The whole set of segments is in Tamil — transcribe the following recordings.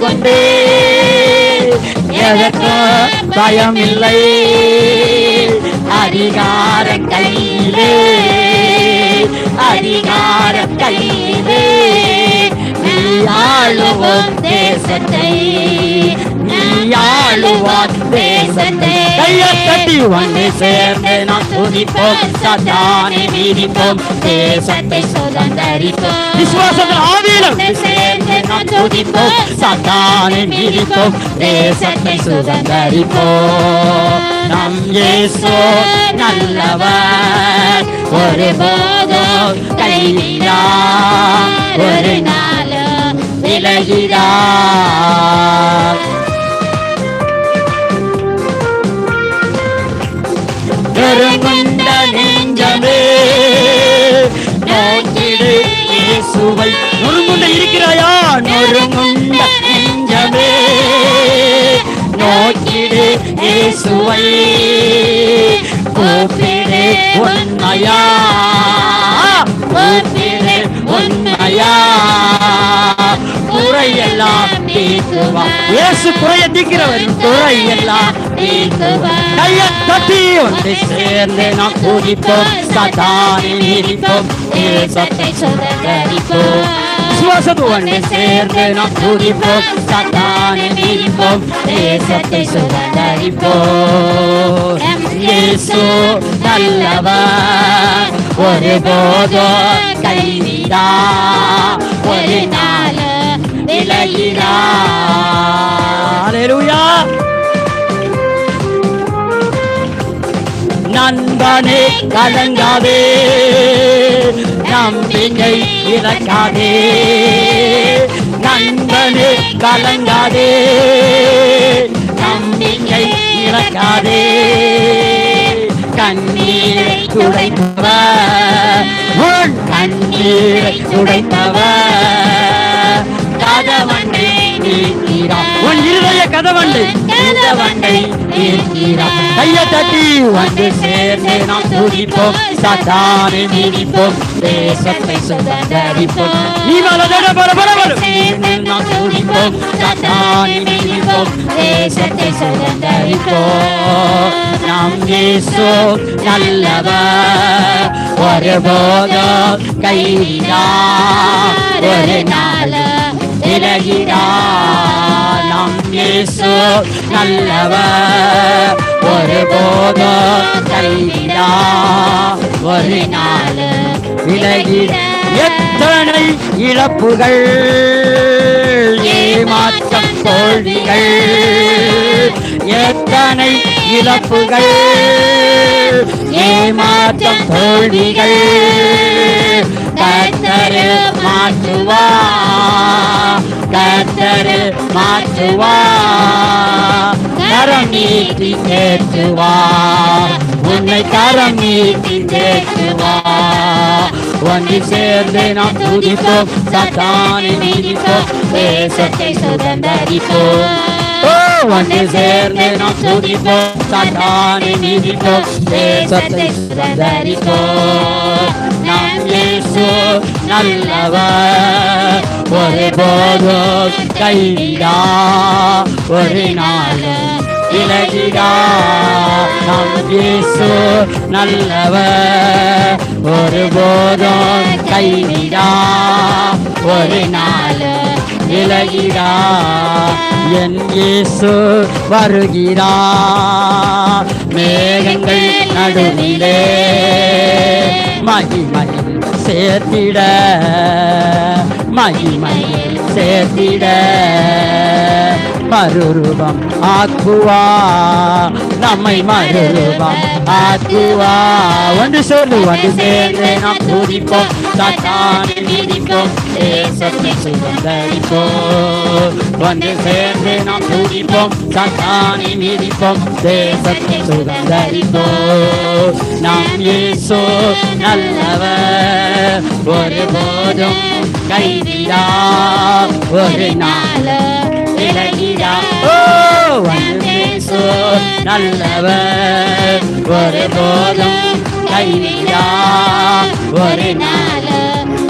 கொண்டே எதற்கும் பயம் இல்லை. அதிகாரம் கையிலே, அதிகாரம் கையிலே, நீ ஆளுவோம் தேசத்தை, நீ ஆளுவான் தேசத்தை. கையை தட்டி ஒன்று சேர்ந்து நாம் துதிப்போம், சாத்தானை மீறிப்போம், தேசத்தை சுதந்தரிப்போம். விசுவாசத்தின் ஆவியிலும் சேர்ந்து நாம் துதிப்போம், சாத்தானை மீறிப்போம், தேசத்தை சுதந்தரிப்போம். நம் இயேசு நல்லவர், ஒருபோதும் கைவிடார், ஒரு நாளும் விலகிடார். நொறுங்குண்ட நெஞ்சமே நோக்கிடு இயேசுவை. நொறுங்குண்ட இருக்கிறாயா? நொறுங்குண்ட நெஞ்சமே நோக்கிடு இயேசுவை. கூப்பிடு உண்மையா, கூப்பிடு உண்மையா, குறையெல்லாம் தீர்க்குவார். இயேசு குறையை தீர்க்கிறவர், குறையெல்லாம் தீர்க்குவார். கையை தட்டி ஒன்று சேர்ந்து நாம் துதிப்போம், சாத்தானை மீறிப்போம், தேசத்தை சுதந்தரிப்போம். விசுவாசத்து ஒன்று சேர்ந்து நாம் துதிப்போம், சாத்தானை மீறிப்போம், தேசத்தை சுதந்தரிப்போம். இயேசு நல்லவர், ஒருபோதும் கைவிடா, ஒரு நாள் விலகிடா. அல்லேலூயா. நண்பனே கலங்காதே, நம்பிக்கை இழக்காதே. நண்பனே கலங்காதே, நம்பிக்கை இழக்காதே. கண்ணீரை துடைத்தவர், உன் கண்ணீரை துடைத்தவர், கதவண்டை நீக்கிறார். உன் இருதய கதவண்டை, கதவண்டை நீக்கிறார். கையை தட்டி வந்து சேர்ந்து நாம் துதிப்போம், சாத்தானை மீறிப்போம், தேசத்தை சுதந்தரிப்போம். நாம் துதிப்போம், சாத்தானை மீறிப்போம், தேசத்தை சுதந்தரிப்போம். நம் இயேசு நல்லவர், ஒருபோதும் கைவிடார், ஒரு நாள் விலகிடார். நம் இயேசு நல்லவர், ஒருபோதும் கைவிடார், ஒரு நாள் விலகிடார். எத்தனை இழப்புகள், ஏமாற்றம் தோல்விகள், எத்தனை இழப்புகள், ஏமாற்றம் தோல்விகள், கர்த்தர் மாற்றுவார், கர்த்தர் மாற்றுவார். கரம் நீட்டி தேற்றுவார், உன்னை கரம் நீட்டி தேற்றுவார். ஒன்று சேர்ந்து நாம் துதிப்போம், சாத்தானை மீறிப்போம், தேசத்தை சுதந்தரிப்போம். ஒன்று சேர்ந்து நாம் துதிப்போம், சாத்தானை மீறிப்போம், தேசத்தை சுதந்தரிப்போம். நம் இயேசு நல்லவர், ஒருபோதும் கைவிடா, ஒரு நாள் விலகிடா. நம் இயேசு நல்லவர், ஒருபோதும் கைவிடா, ஒரு நாள் விலகிடா. என் இயேசு வருகிறார், மேகங்கள் நடுவிலே மகிமையில் சேர்த்திட, மகிமையில் சேர்த்திட. மறுரூபம் ஆக்குவா, நம்மை மறுரூபம் ஆக்குவா. ஒன்று சொல்லு, ஒன்று சேர்ந்து நாம் துதிப்போம், சாத்தானை மீறிப்போம், தேசத்தை சுதந்தரிப்போம். ஒன்று சேர்ந்து நாம் துதிப்போம், சாத்தானை மீறிப்போம், தேசத்தை சுதந்தரிப்போம். நாம் இயேசு நல்லவர், ஒருபோதும் கைவிடா, ஒரு நாள் விலகிடா. இயேசு நல்லவர், ஒருபோதும் கைவிடா, ஒரு நாள்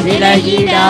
விலகிடா.